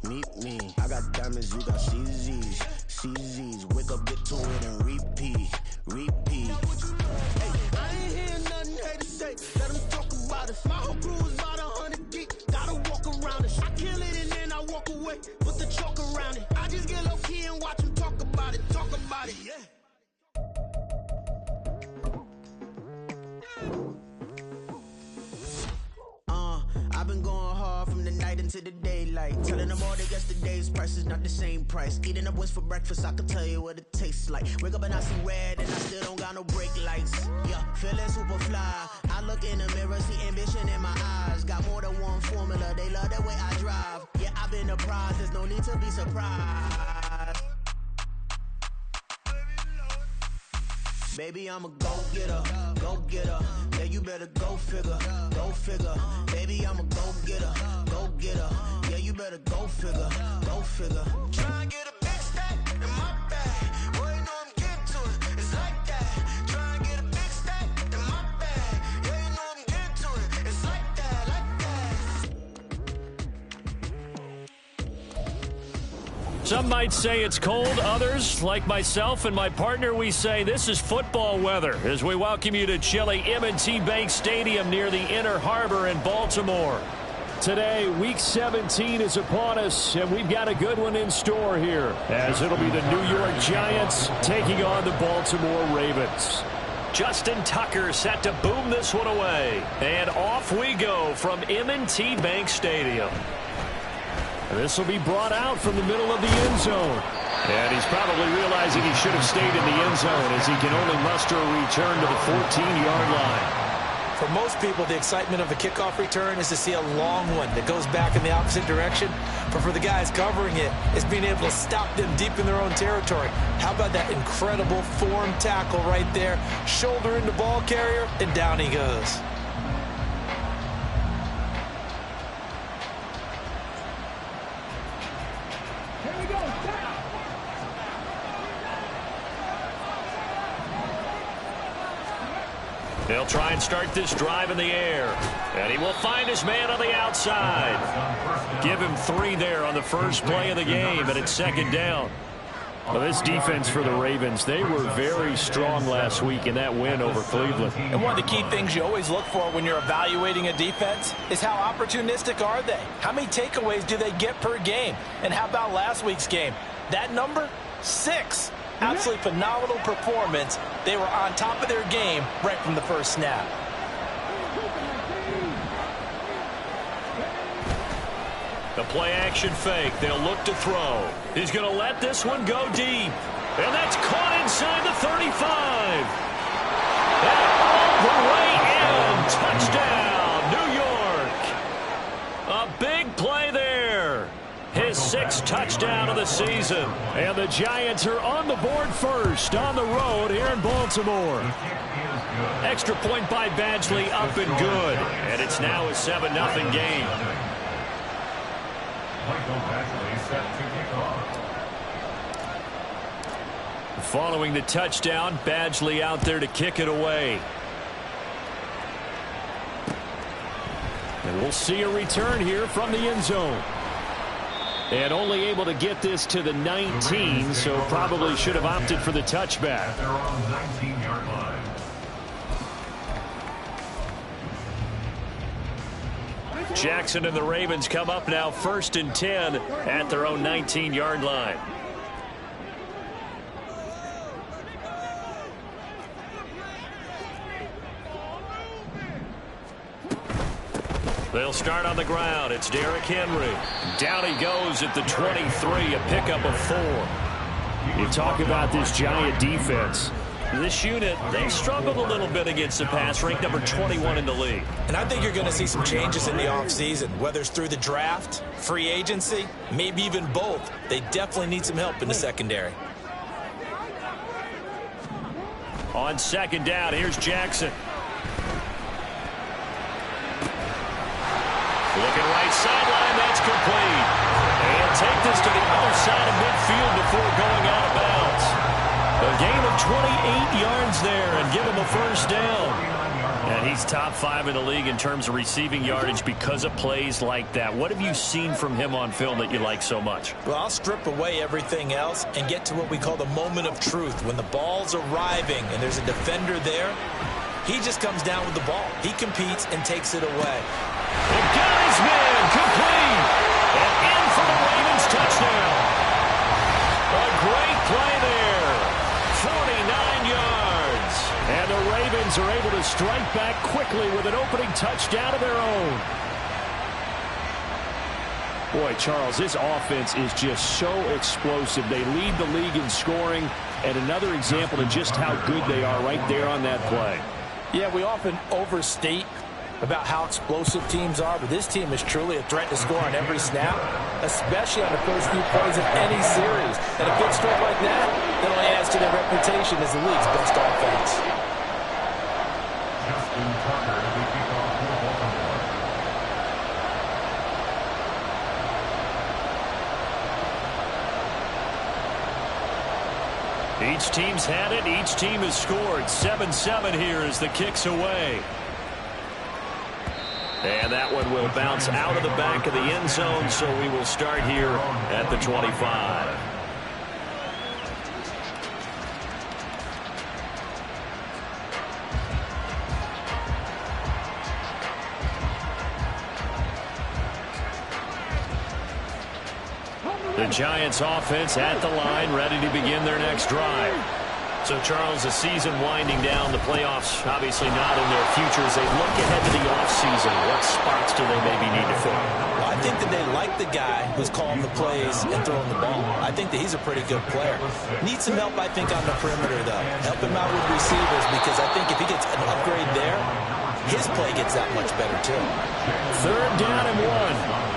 meet me. I got diamonds, you got CZs. CZs, wake up, get to it, and repeat. Hey, I ain't hear nothing haters say. Let them talk about us. My whole crew is about 100 deep. Gotta walk around it. I kill it and then I walk away. Put the chalk around it. I just get low key and watch them talk about it. Yeah. I've been going hard from the night into the daylight. Telling them all that yesterday's price is not the same price. Eating up wings for breakfast, I can tell you what it tastes like. Wake up and I see red and I still don't got no brake lights. Yeah, feeling super fly. I look in the mirror, see ambition in my eyes. Got more than one formula, they love the way I drive. Yeah, I've been a prize, there's no need to be surprised. Baby, I'm a go-getter. Yeah, you better go figure. Baby, I'm a go-getter. Yeah, you better go figure. Try and get a big stack in my bag. Boy, you know I'm getting to it. It's like that. Try and get a big stack in my bag. Yeah, you know I'm getting to it. It's like that, Some might say it's cold. Others, like myself and my partner, we say this is football weather as we welcome you to chilly M&T Bank Stadium near the Inner Harbor in Baltimore. Today, Week 17 is upon us, and we've got a good one in store here, as it'll be the New York Giants taking on the Baltimore Ravens. Justin Tucker set to boom this one away, and off we go from M&T Bank Stadium. This will be brought out from the middle of the end zone. And he's probably realizing he should have stayed in the end zone as he can only muster a return to the 14-yard line. For most people, the excitement of a kickoff return is to see a long one that goes back in the opposite direction. But for the guys covering it, it's being able to stop them deep in their own territory. How about that incredible form tackle right there? Shoulder into ball carrier, and down he goes. He'll try and start this drive in the air. And he will find his man on the outside. Give him 3 there on the first play of the game, and it's second down. Well, this defense for the Ravens, they were very strong last week in that win over Cleveland. And one of the key things you always look for when you're evaluating a defense is how opportunistic are they? How many takeaways do they get per game? And how about last week's game? That number? 6. Absolutely phenomenal performance. They were on top of their game right from the first snap. The play action fake. They'll look to throw. He's going to let this one go deep. And that's caught inside the 35. And all the way in. Touchdown, New York. A big play there. His 6th touchdown of the season. And the Giants are on the board first on the road here in Baltimore. Extra point by Badgley up and good. And it's now a 7-0 game. Following the touchdown, Badgley out there to kick it away. And we'll see a return here from the end zone. And only able to get this to the 19, so probably should have opted for the touchback. Jackson and the Ravens come up now 1st and 10 at their own 19-yard line. They'll start on the ground. It's Derrick Henry. Down he goes at the 23, a pickup of 4. You talk about this Giant defense. This unit, they struggled a little bit against the pass, ranked number 21 in the league. And I think you're going to see some changes in the offseason, whether it's through the draft, free agency, maybe even both. They definitely need some help in the secondary. On 2nd down, here's Jackson. Looking right sideline, that's complete. And take this to the other side of midfield before going out of bounds. A gain of 28 yards there and give him a 1st down. And he's top 5 in the league in terms of receiving yardage because of plays like that. What have you seen from him on film that you like so much? Well, I'll strip away everything else and get to what we call the moment of truth. When the ball's arriving and there's a defender there, he just comes down with the ball. He competes and takes it away. The guy's man, complete. And in for the Ravens touchdown. A great play there. 49 yards. And the Ravens are able to strike back quickly with an opening touchdown of their own. Boy, Charles, this offense is just so explosive. They lead the league in scoring, and another example of just how good they are right there on that play. Yeah, we often overstate about how explosive teams are, but this team is truly a threat to score on every snap, especially on the first few plays of any series. And a good strike like that only adds to their reputation as the league's best offense. Each team's had it. Each team has scored. 7-7 here as the kick's away. And that one will bounce out of the back of the end zone, so we will start here at the 25. The Giants offense at the line, ready to begin their next drive. So, Charles, the season winding down, the playoffs obviously not in their future. As they look ahead to the offseason, what spots do they maybe need to fill? Well, I think that they like the guy who's calling the plays and throwing the ball. I think that he's a pretty good player. Needs some help, I think, on the perimeter, though. Help him out with receivers, because I think if he gets an upgrade there, his play gets that much better, too. 3rd down and 1.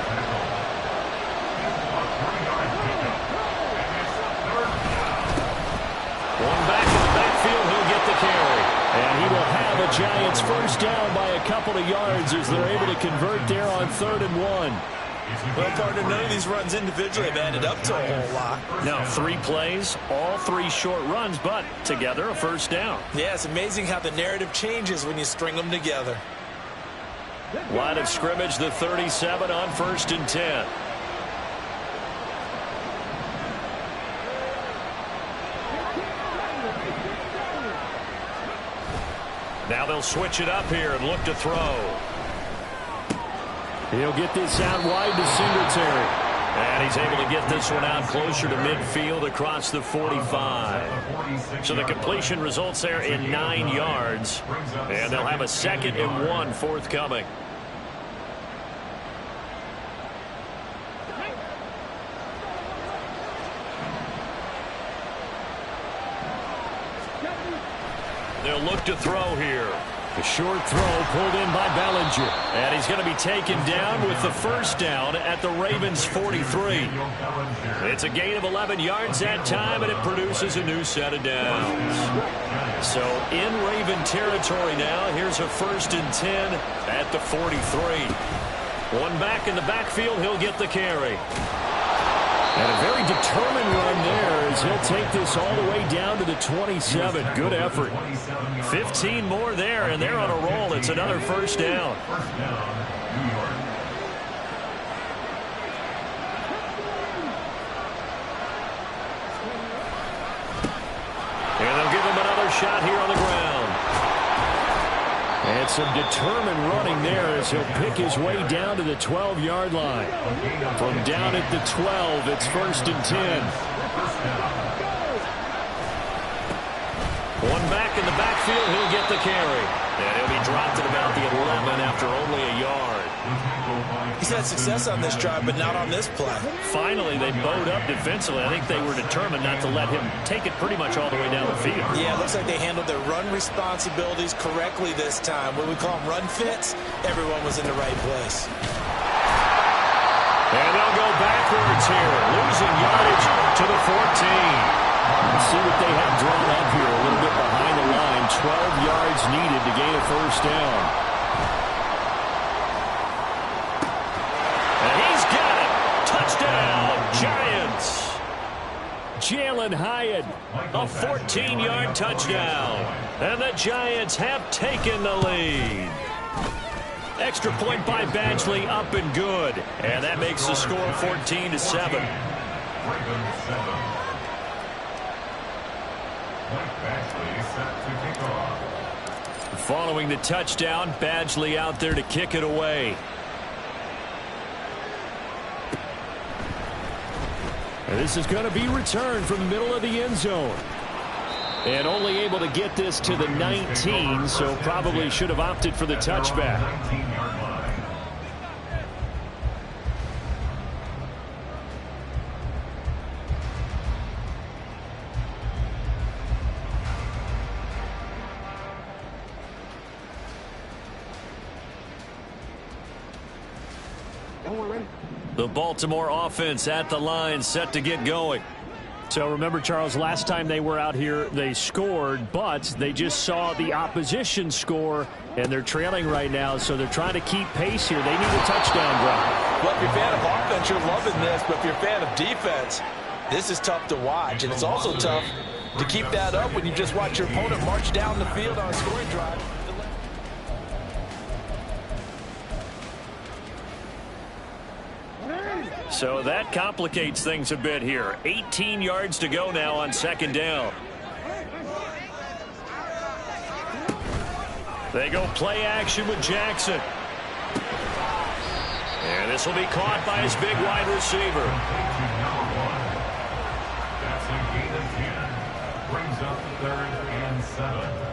One back in the backfield, he'll get the carry. And he will have a Giants first down by a couple of yards as they're able to convert there on 3rd and 1. Well, partner, none of these runs individually have added up to a whole lot. No, 3 plays, all 3 short runs, but together a first down. Yeah, it's amazing how the narrative changes when you string them together. Line of scrimmage, the 37 on 1st and 10. Now they'll switch it up here and look to throw. He'll get this out wide to Singletary. And he's able to get this one out closer to midfield across the 45. So the completion results there in 9 yards. And they'll have a 2nd and 1 forthcoming. They'll look to throw here. A short throw pulled in by Bellinger. And he's going to be taken down with the first down at the Ravens' 43. It's a gain of 11 yards that time, and it produces a new set of downs. So in Raven territory now, here's a 1st and 10 at the 43. One back in the backfield, he'll get the carry. And a very determined run there as he'll take this all the way down to the 27. Good effort. 15 more there, and they're on a roll. It's another first down. And they'll give him another shot here on the ground. And some determined running there as he'll pick his way down to the 12-yard line. From down at the 12, it's 1st and 10. One back in the backfield, he'll get the carry. And he'll be dropped at about the 11 after only a yard. He's had success on this drive, but not on this play. Finally, they bowed up defensively. I think they were determined not to let him take it pretty much all the way down the field. Yeah, it looks like they handled their run responsibilities correctly this time. When we call them run fits, everyone was in the right place. And they'll go backwards here, losing yardage to the 14. Let's see what they have drawn up here a little bit behind the line. 12 yards needed to gain a first down. And he's got it. Touchdown, Giants. Jalen Hyatt. A 14-yard touchdown. And the Giants have taken the lead. Extra point by Badgley, up and good. And that makes the score 14-7. Following the touchdown, Badgley out there to kick it away. And this is going to be returned from the middle of the end zone. And only able to get this to the 19, so probably should have opted for the touchback. The Baltimore offense at the line, set to get going. So remember, Charles, last time they were out here, they scored, but they just saw the opposition score, and they're trailing right now, so they're trying to keep pace here. They need a touchdown drive. Well, if you're a fan of offense, you're loving this, but if you're a fan of defense, this is tough to watch, and it's also tough to keep that up when you just watch your opponent march down the field on a scoring drive. So that complicates things a bit here. 18 yards to go now on second down. They go play action with Jackson. And this will be caught by his big wide receiver. That's a gain of 10. Brings up 3rd and 7.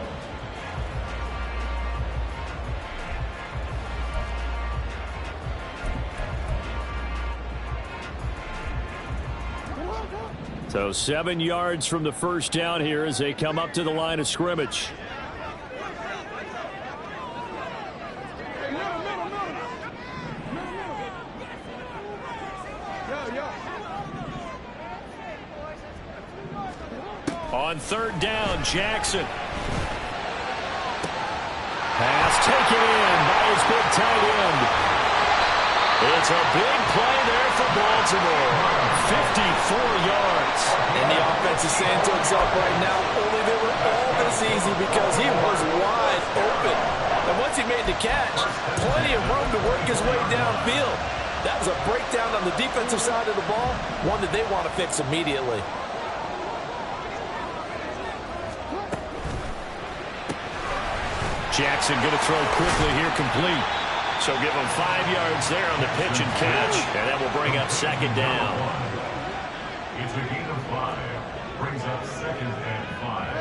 So 7 yards from the first down here as they come up to the line of scrimmage. On third down, Jackson. Pass taken in by his big tight end. It's a big play there for Baltimore. 54 yards. And the offense is saying to itself right now, only they were all this easy because he was wide open. And once he made the catch, plenty of room to work his way downfield. That was a breakdown on the defensive side of the ball, one that they want to fix immediately. Jackson going to throw quickly here, complete. So give him 5 yards there on the pitch and catch, and that will bring up second down. It's a gain of 5. Brings up 2nd and 5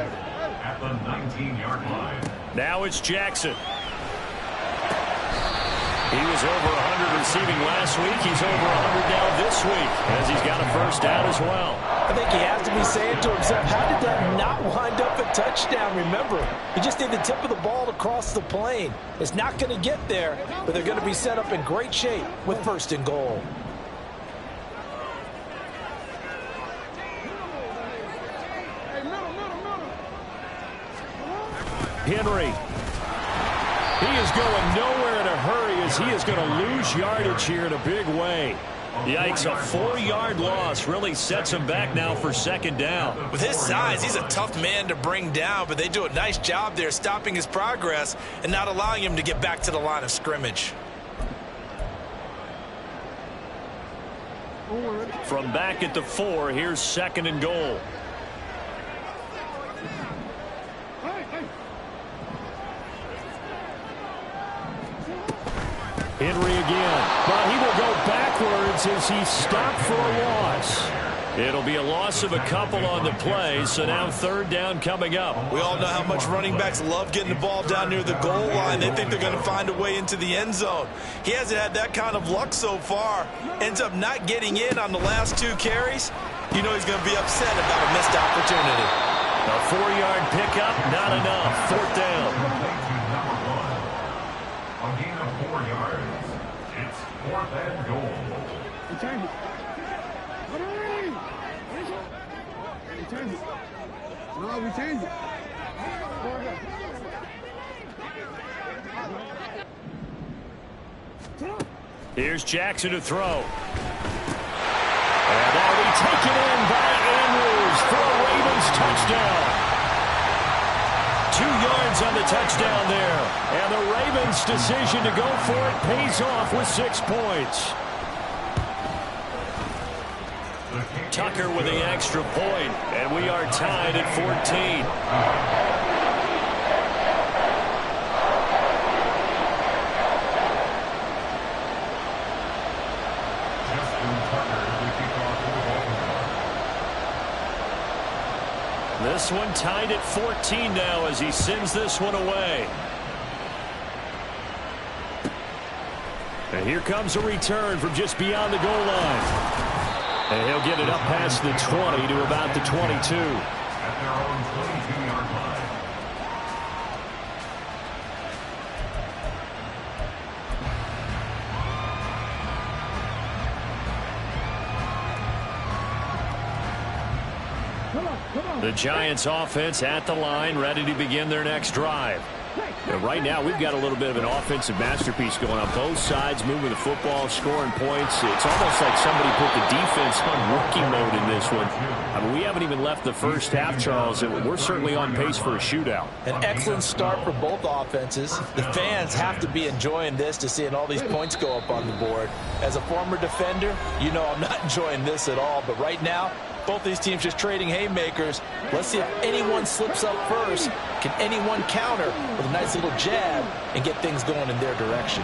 at the 19-yard line. Now it's Jackson. He was over 100 receiving last week. He's over 100 now this week as he's got a first down as well. I think he has to be saying to himself, how did that not wind up a touchdown? Remember, he just need the tip of the ball to cross the plane. It's not going to get there, but they're going to be set up in great shape with 1st and goal. Henry. He is going nowhere in a hurry as he is going to lose yardage here in a big way. Yikes, a 4-yard loss really sets him back now for second down. With his size, he's a tough man to bring down, but they do a nice job there stopping his progress and not allowing him to get back to the line of scrimmage. From back at the 4, here's 2nd and goal. Henry again, but he will go backwards as he stopped for a loss. It'll be a loss of a couple on the play, so now 3rd down coming up. We all know how much running backs love getting the ball down near the goal line. They think they're going to find a way into the end zone. He hasn't had that kind of luck so far. Ends up not getting in on the last 2 carries. You know he's going to be upset about a missed opportunity. A 4-yard pickup, not enough. 4th down. A gain of 4 yards. It's 4th and goal. We change it. Here's Jackson to throw. And that'll be taken in by Andrews. yards on the touchdown there. And the Ravens' decision to go for it pays off with 6 points. Tucker with the extra point, and we are tied at 14. This one tied at 14 now as he sends this one away. And here comes a return from just beyond the goal line. And he'll get it up past the 20 to about the 22. At their own 22-yard line. The Giants offense at the line, ready to begin their next drive. And right now, we've got a little bit of an offensive masterpiece going on. Both sides moving the football, scoring points. It's almost like somebody put the defense on rookie mode in this one. I mean, we haven't even left the first half, Charles, and we're certainly on pace for a shootout. An excellent start for both offenses. The fans have to be enjoying this to seeing all these points go up on the board. As a former defender, you know I'm not enjoying this at all. But right now, both these teams just trading haymakers. Let's see if anyone slips up first. Can anyone counter with a nice little jab and get things going in their direction?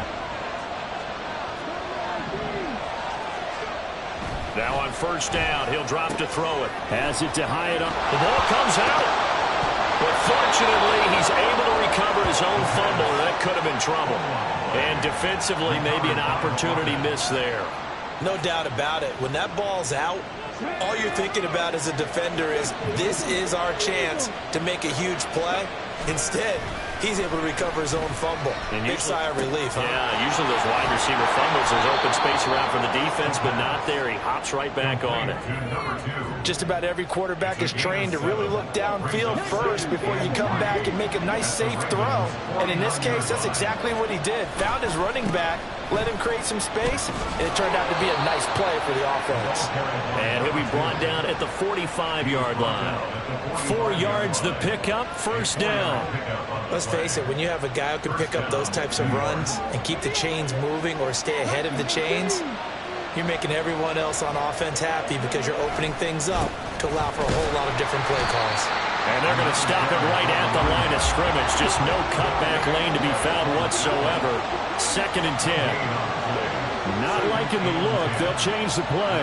Now on first down, he'll drop to throw it. Has it to Hyatt. The ball comes out. But fortunately, he's able to recover his own fumble. That could have been trouble. And defensively, maybe an opportunity missed there. No doubt about it. When that ball's out, all you're thinking about as a defender is this is our chance to make a huge play. Instead, he's able to recover his own fumble. And big sigh of relief. Yeah, usually those wide receiver fumbles, there's open space around for the defense, but not there. He hops right back on it. Just about every quarterback is trained to really look downfield first before you come back and make a nice, safe throw. And in this case, that's exactly what he did. Found his running back, let him create some space, and it turned out to be a nice play for the offense. And he'll be brought down at the 45-yard line. 4 yards the pickup, first down. Let's face it, when you have a guy who can pick up those types of runs and keep the chains moving or stay ahead of the chains, you're making everyone else on offense happy because you're opening things up to allow for a whole lot of different play calls. And they're going to stop it right at the line of scrimmage. Just no cutback lane to be found whatsoever. 2nd and 10. Not liking the look. They'll change the play.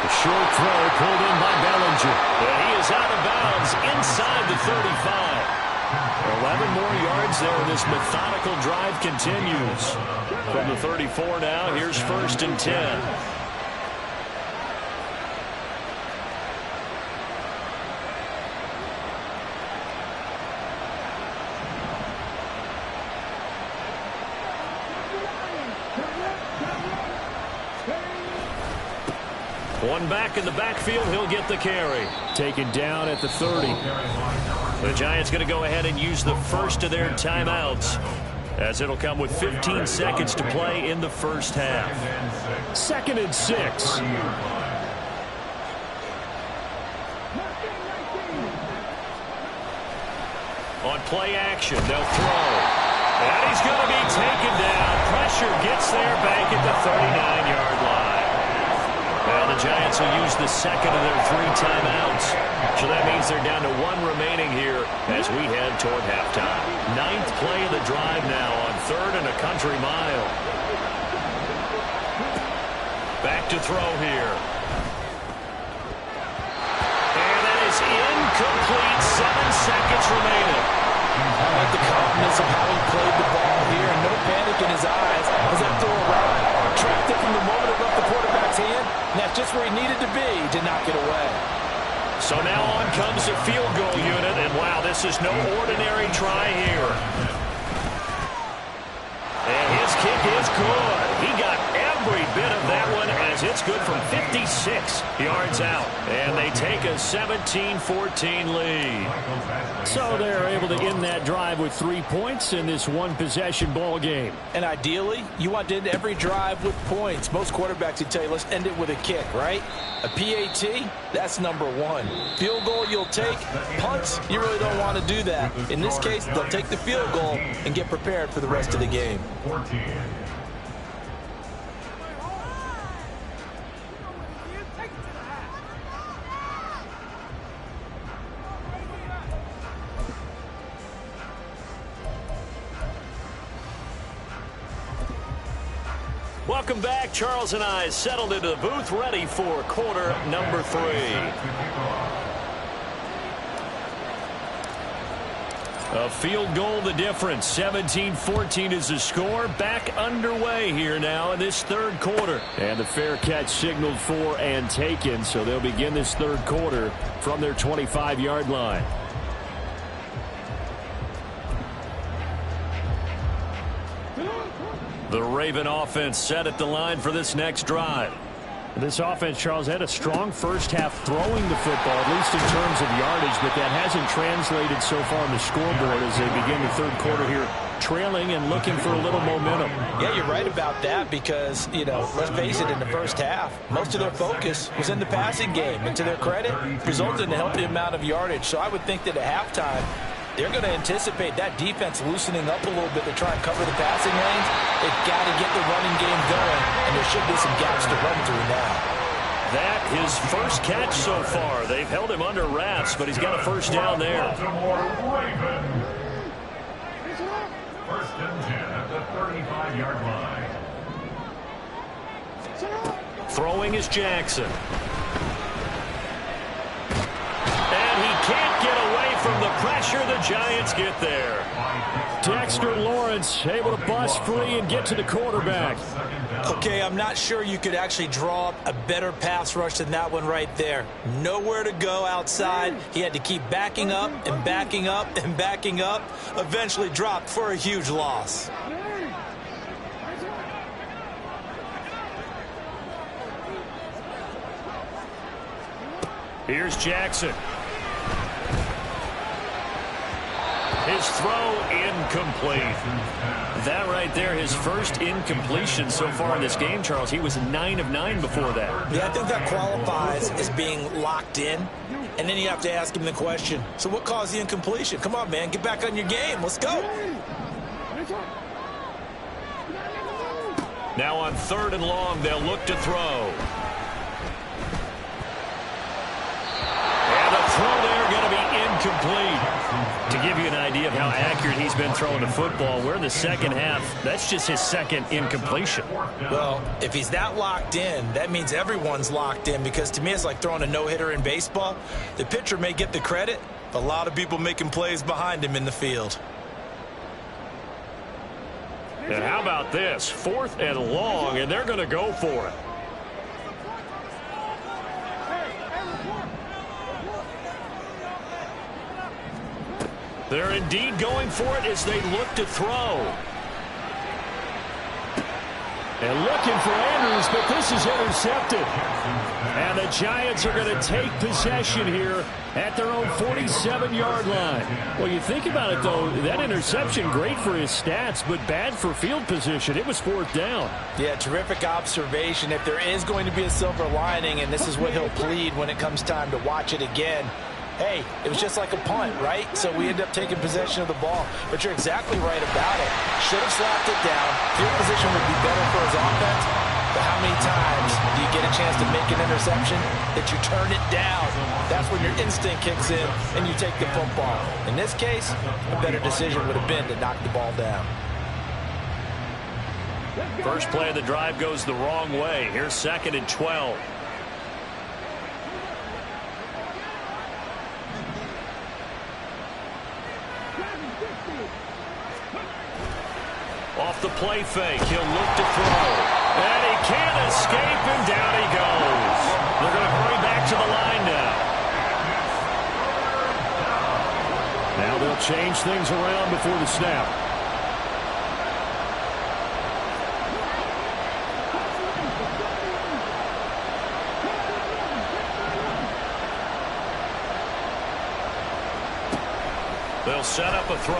The short throw pulled in by Bellinger. And he is out of bounds inside the 35. 11 more yards there. This methodical drive continues. From the 34 now, here's 1st and 10. One back in the backfield, he'll get the carry. Taken down at the 30. The Giants going to go ahead and use the first of their timeouts, as it'll come with 15 seconds to play in the first half. 2nd and 6. On play action, they'll throw. And he's going to be taken down. Pressure gets there back at the 39-yard line. Well, the Giants will use the second of their 3 timeouts. So that means they're down to 1 remaining here as we head toward halftime. 9th play of the drive now on 3rd and a country mile. Back to throw here. And that is incomplete. 7 seconds remaining. I like the confidence of how he played the ball here, and no panic in his eyes as that throw arrived. Tracked it from the moment it left the quarterback's hand, and that's just where he needed to be to knock it away. So now on comes the field goal unit, and wow, this is no ordinary try here. And his kick is good. He got every bit of that one as It's good from 56 yards out. And they take a 17-14 lead. So they're able to end that drive with 3 points in this one-possession ball game. And ideally, you want to end every drive with points. Most quarterbacks would tell you, let's end it with a kick, right? A PAT, that's number one. Field goal, you'll take. Punts, you really don't want to do that. In this case, they'll take the field goal and get prepared for the rest of the game. 14. Welcome back. Charles and I settled into the booth, ready for quarter number 3. A field goal the difference. 17-14 is the score. Back underway here now in this third quarter. And the fair catch signaled for and taken, so they'll begin this third quarter from their 25-yard line. The Raven offense set at the line for this next drive. This offense, Charles, had a strong first half throwing the football, at least in terms of yardage, but that hasn't translated so far on the scoreboard as they begin the third quarter here, trailing and looking for a little momentum. Yeah, you're right about that because, let's face it, in the first half, most of their focus was in the passing game. And to their credit, resulted in a healthy amount of yardage. So I would think that at halftime, they're going to anticipate that defense loosening up a little bit to try and cover the passing lanes. They've got to get the running game going, and there should be some gaps to run through now. That his first catch so far. They've held him under wraps, but he's got a first down there. Baltimore Raven. First and 10 at the 35-yard line. Throwing is Jackson. And he can't get away from the pressure. The Giants get there. Dexter Lawrence able to bust free and get to the quarterback. Okay, I'm not sure you could actually draw up a better pass rush than that one right there. Nowhere to go outside. He had to keep backing up and backing up and backing up. Eventually dropped for a huge loss. Here's Jackson. His throw incomplete. That right there, his first incompletion so far in this game, Charles. He was 9 of 9 before that. Yeah, I think that qualifies as being locked in. And then you have to ask him the question, so what caused the incompletion? Come on, man, get back on your game. Let's go. Now on 3rd and long, they'll look to throw. And the throw there going to be incomplete. To give you an idea of how accurate he's been throwing the football, we're in the second half. That's just his second incompletion. Well, if he's that locked in, that means everyone's locked in, because to me it's like throwing a no-hitter in baseball. The pitcher may get the credit, but a lot of people making plays behind him in the field. And how about this? 4th and long, and they're going to go for it. They're indeed going for it as they look to throw. And looking for Andrews, but this is intercepted. And the Giants are going to take possession here at their own 47-yard line. Well, you think about it, though, that interception, great for his stats, but bad for field position. It was 4th down. Yeah, terrific observation. If there is going to be a silver lining, and this is what he'll plead when it comes time to watch it again, hey, it was just like a punt, right? So we end up taking possession of the ball. But you're exactly right about it. Should have slapped it down. Field position would be better for his offense. But how many times do you get a chance to make an interception that you turn it down? That's when your instinct kicks in and you take the football. In this case, a better decision would have been to knock the ball down. First play of the drive goes the wrong way. Here's 2nd and 12. Off the play fake, he'll look to throw. And he can't escape, and down he goes. They're going to hurry back to the line now. Now they'll change things around before the snap. They'll set up a throw.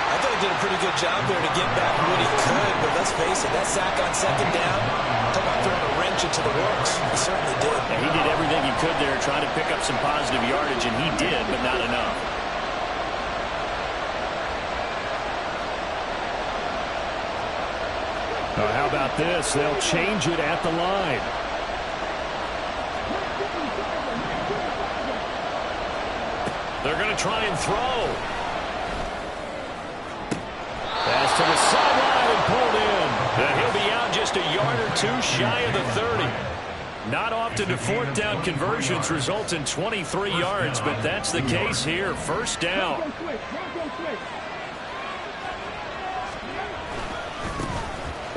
I thought he did a pretty good job there to get back what he could, but let's face it, that sack on second down, talk about throwing a wrench into the works. He certainly did. And he did everything he could there, trying to pick up some positive yardage, and he did, but not enough. How about this? They'll change it at the line. They're going to try and throw. Pass to the sideline and pulled in. And he'll be out just a yard or two shy of the 30. Not often do fourth down conversions result in 23 yards, but that's the case here. First down.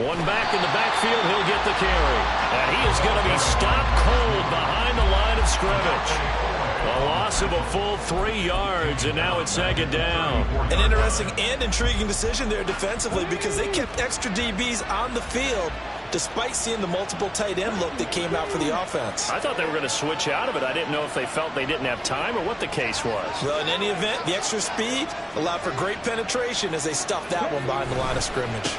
One back in the backfield, he'll get the carry. And he is going to be stopped cold behind the line of scrimmage. A loss of a full 3 yards, and now it's second down. An interesting and intriguing decision there defensively because they kept extra DBs on the field despite seeing the multiple tight end look that came out for the offense. I thought they were going to switch out of it. I didn't know if they felt they didn't have time or what the case was. Well, in any event, the extra speed allowed for great penetration as they stuffed that one behind the line of scrimmage.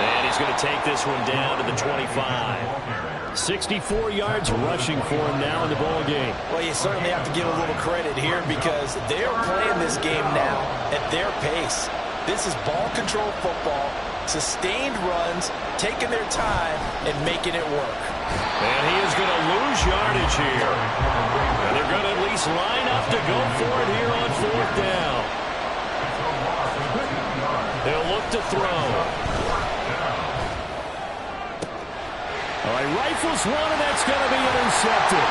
And he's going to take this one down to the 25. 64 yards rushing for him now in the ball game. Well, you certainly have to give a little credit here because they are playing this game now at their pace. This is ball control football, sustained runs, taking their time, and making it work. And he is going to lose yardage here. And they're going to at least line up to go for it here on fourth down. They'll look to throw. All right, rifles one, and that's going to be intercepted.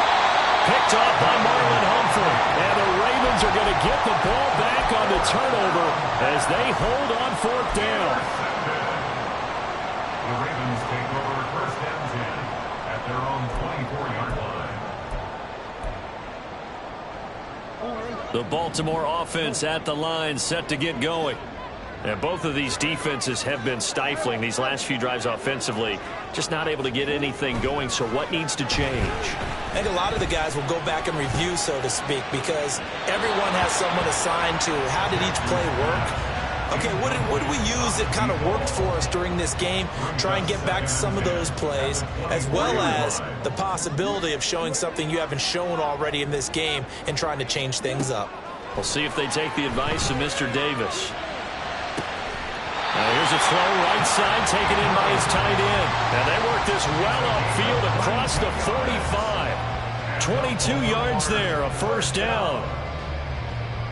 Picked off by Marlon Humphrey. And the Ravens are going to get the ball back on the turnover as they hold on fourth down. The Ravens take over first and 10 at their own 24-yard line. The Baltimore offense at the line, set to get going. And both of these defenses have been stifling these last few drives offensively. Just not able to get anything going, so what needs to change? I think a lot of the guys will go back and review, so to speak, because everyone has someone assigned to how did each play work. Okay, what did we use that kind of worked for us during this game? Try and get back to some of those plays, as well as the possibility of showing something you haven't shown already in this game and trying to change things up. We'll see if they take the advice of Mr. Davis. Here's a throw right side taken in by his tight end. And they work this well upfield across the 45. 22 yards there, a first down.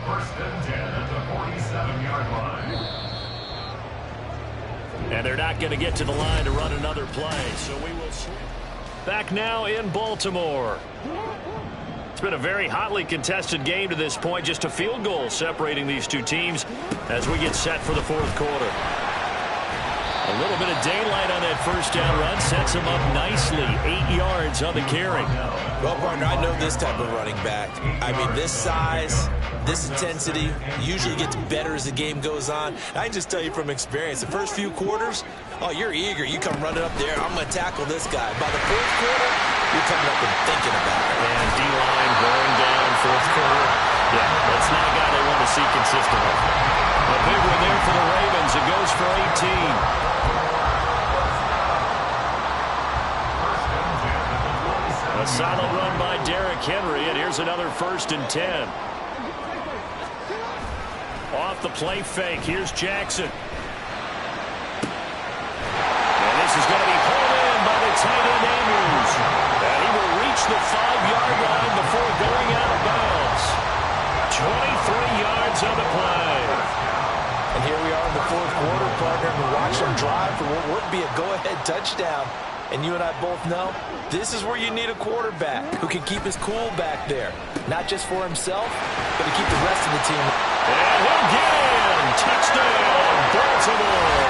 First and 10 at the 47-yard line. And they're not going to get to the line to run another play, so we will switch. Back now in Baltimore. It's been a very hotly contested game to this point. Just a field goal separating these two teams as we get set for the fourth quarter. A little bit of daylight on that first down run sets him up nicely. 8 yards on the carry. Well, partner, I know this type of running back. I mean, this size, this intensity usually gets better as the game goes on. I can just tell you from experience, the first few quarters, oh, you're eager. You come running up there, I'm going to tackle this guy. By the fourth quarter, you're coming up and thinking about it. And D-line going down fourth quarter. Yeah, that's not a guy they want to see consistently. A big one there for the Ravens. It goes for 18. A solid run by Derrick Henry, and here's another first and 10. Off the play fake, here's Jackson. And this is going to be pulled in by the tight end Andrews. And he will reach the 5-yard line before going out of bounds. 23 yards on the play. And here we are in the fourth quarter, partner, and watch them drive for what would be a go-ahead touchdown. And you and I both know this is where you need a quarterback who can keep his cool back there. Not just for himself, but to keep the rest of the team. And he'll get in. Touchdown, Baltimore.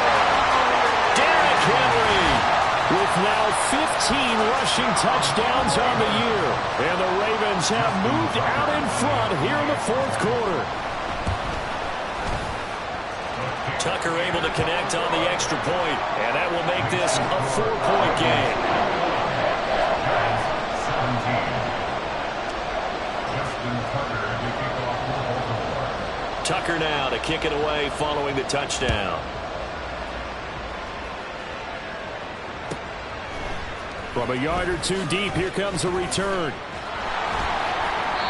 Derrick Henry with now 15 rushing touchdowns on the year. And the Ravens have moved out in front here in the fourth quarter. Tucker able to connect on the extra point, and that will make this a 4-point game. Tucker now to kick it away following the touchdown. From a yard or two deep, here comes a return.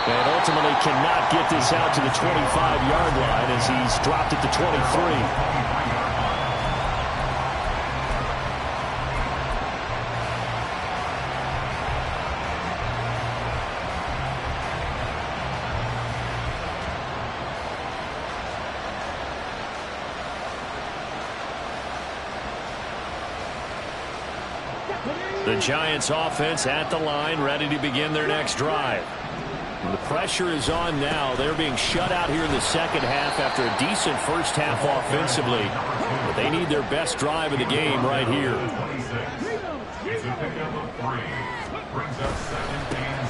And ultimately cannot get this out to the 25-yard line as he's dropped at the 23. The Giants offense at the line, ready to begin their next drive. And the pressure is on now. They're being shut out here in the second half after a decent first half offensively. But they need their best drive of the game right here. It's a pickup of 3. Brings up 2nd and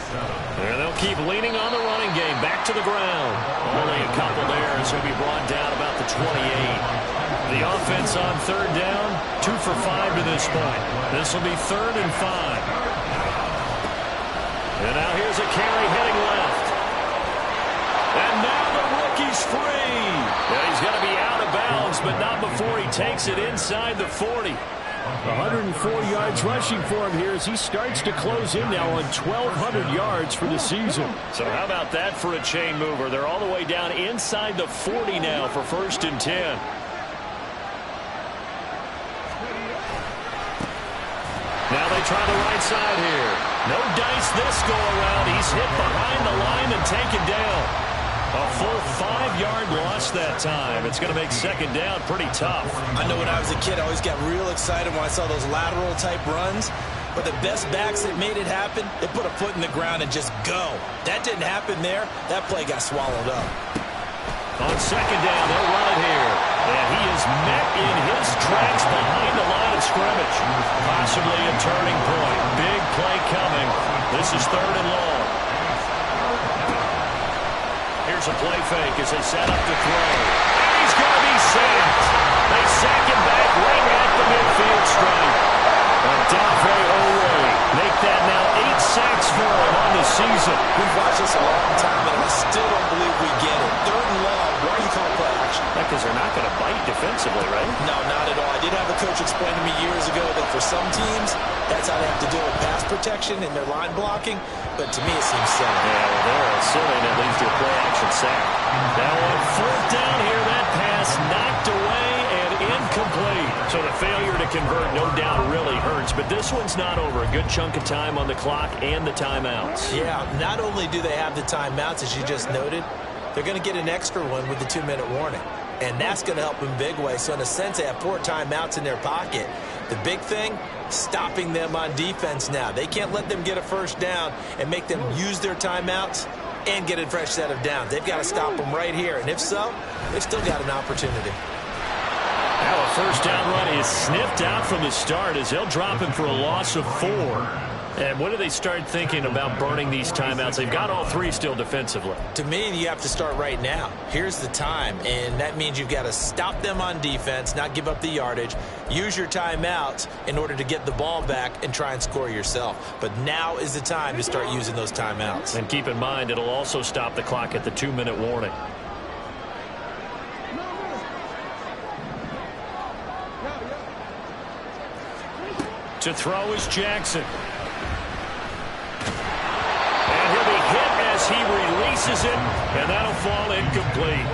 7. And they'll keep leaning on the running game. Back to the ground. Only a couple there as he'll be brought down about the 28. The offense on third down, 2 for 5 to this point. This will be 3rd and 5. And now here's a carry heading left. And now the rookie's free. Yeah, he's going to be out of bounds, but not before he takes it inside the 40. 104 yards rushing for him here as he starts to close in now on 1,200 yards for the season. So how about that for a chain mover? They're all the way down inside the 40 now for 1st and 10. Now they try the right side here. No dice this go-around. He's hit behind the line and taken down. A full 5-yard loss that time. It's going to make 2nd down pretty tough. I know when I was a kid, I always got real excited when I saw those lateral-type runs. But the best backs that made it happen, they put a foot in the ground and just go. That didn't happen there. That play got swallowed up. On 2nd down, they'll run it here. And he is met in his tracks behind the line of scrimmage. Possibly a turning point. Big play coming. This is 3rd and long. Here's a play fake as they set up the throw. And he's going to be sacked. They sack him back right at the midfield stripe. Adolfo O'Ray make that now 8 sacks for him on the season. We've watched this a long time, and I still don't believe we get it. 3rd and long. Why are you calling play action? Because they're not going to bite defensively, right? No, not at all. I did have a coach explain to me years ago that for some teams, that's how they have to deal with pass protection and their line blocking. But to me, it seems silly. Yeah, well, they're silly, and it leads to a play-action sack. Now on 4th down here, that pass knocked away and incomplete. So the failure to convert, no doubt, really hurts. But this one's not over. A good chunk of time on the clock and the timeouts. Yeah, not only do they have the timeouts, as you just noted, they're going to get an extra one with the 2-minute warning. And that's going to help in big way. So in a sense, they have 4 timeouts in their pocket. The big thing, stopping them on defense now. They can't let them get a first down and make them use their timeouts and get a fresh set of downs. They've got to stop them right here. And if so, they've still got an opportunity. Now a first down run is sniffed out from the start as they'll drop him for a loss of 4. And when do they start thinking about burning these timeouts? They've got all 3 still defensively. To me, you have to start right now. Here's the time, and that means you've got to stop them on defense, not give up the yardage, use your timeouts in order to get the ball back and try and score yourself. But now is the time to start using those timeouts. And keep in mind, it'll also stop the clock at the 2-minute warning. To throw is Jackson. And he'll be hit as he releases it, and that'll fall incomplete.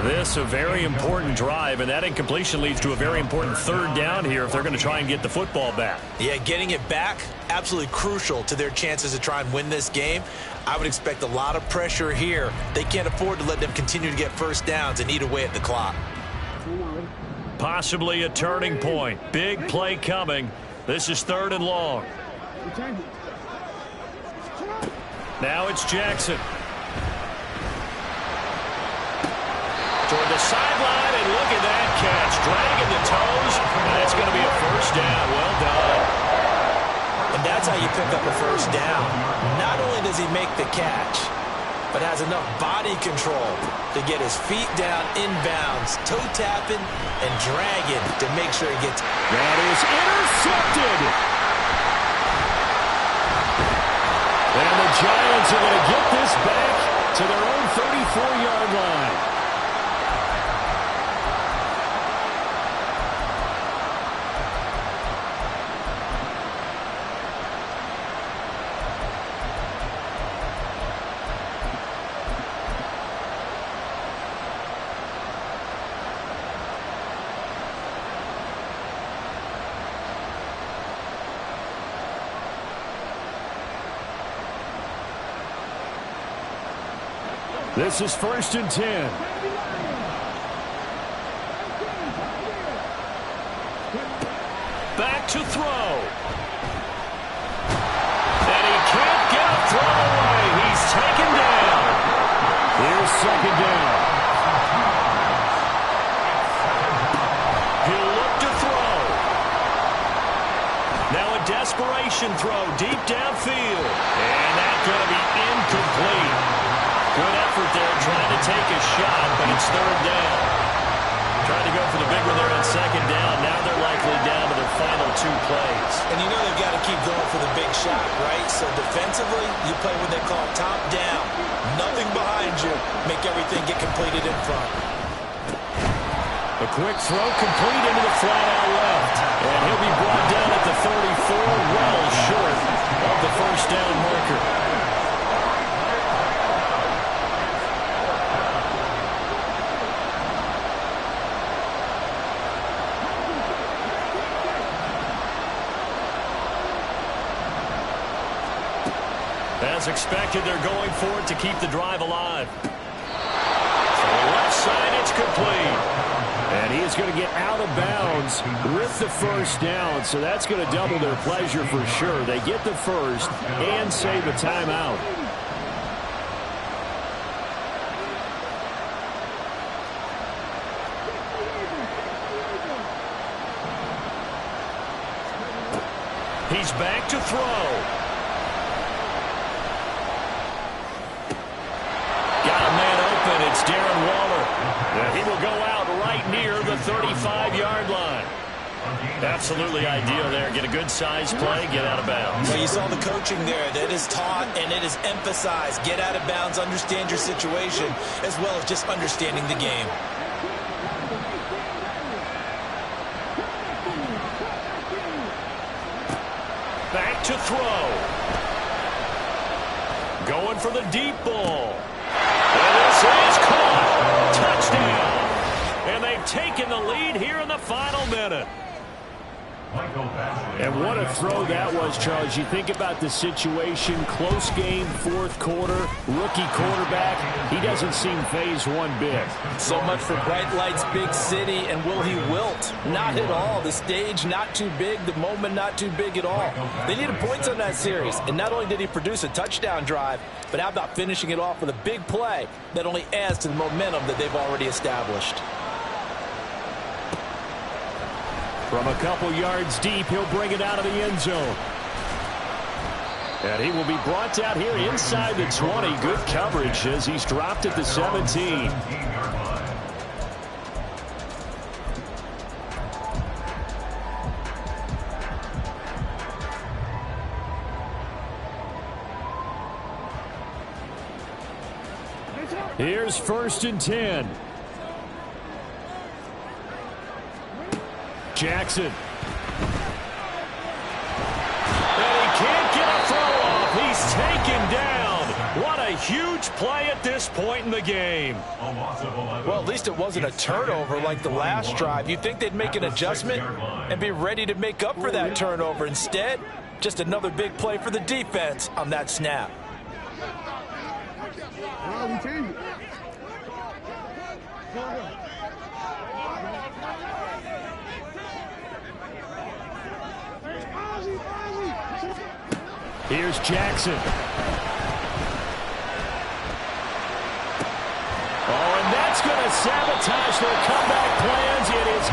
This a very important drive, and that incompletion leads to a very important 3rd down here if they're going to try and get the football back. Yeah, getting it back, absolutely crucial to their chances to try and win this game. I would expect a lot of pressure here. They can't afford to let them continue to get first downs and eat away at the clock. Possibly a turning point. Big play coming. This is 3rd and long. Now it's Jackson. Toward the sideline, and look at that catch. Dragging the toes, and it's going to be a first down. Well done. And that's how you pick up a first down. Not only does he make the catch, but has enough body control to get his feet down inbounds, toe tapping and dragging to make sure he gets. That is intercepted. And the Giants are going to get this back to their own 34-yard line. This is 1st and 10. Back to throw. And he can't get a throw away. He's taken down. Here's 2nd down. He'll look to throw. Now a desperation throw deep downfield. And that's going to be incomplete. Good effort there trying to take a shot, but it's 3rd down. Trying to go for the big one there on 2nd down. Now they're likely down to their final 2 plays. And you know they've got to keep going for the big shot, right? So defensively, you play what they call top down. Nothing behind you. Make everything get completed in front. A quick throw complete into the flat out left. And he'll be brought down at the 34, well short of the 1st down marker. As expected, they're going for it to keep the drive alive. So left side, it's complete. And he is going to get out of bounds with the 1st down, so that's going to double their pleasure for sure. They get the 1st and save a timeout. He's back to throw. It's Darren Waller. And he will go out right near the 35-yard line. Absolutely ideal there. Get a good size play, get out of bounds. Well, you saw the coaching there. That is taught and it is emphasized. Get out of bounds, understand your situation, as well as just understanding the game. Back to throw. Going for the deep ball. And this is caught. Touchdown. And they've taken the lead here in the final minute. And what a throw that was, Charles. You think about the situation, close game, 4th quarter, rookie quarterback. He doesn't seem phased one bit. So much for bright lights, big city, and will he wilt? Not at all. The stage not too big, the moment not too big at all. They needed points on that series, and not only did he produce a touchdown drive, but how about finishing it off with a big play that only adds to the momentum that they've already established. From a couple yards deep, he'll bring it out of the end zone. And he will be brought down here inside the 20. Good coverage as he's dropped at the 17. Here's 1st and 10. Jackson. And he can't get a throw off. He's taken down. What a huge play at this point in the game. Well, at least it wasn't a turnover like the last drive. You'd think they'd make an adjustment and be ready to make up for that turnover. Instead, just another big play for the defense on that snap. Here's Jackson. Oh, and that's going to sabotage their comeback plans. It is.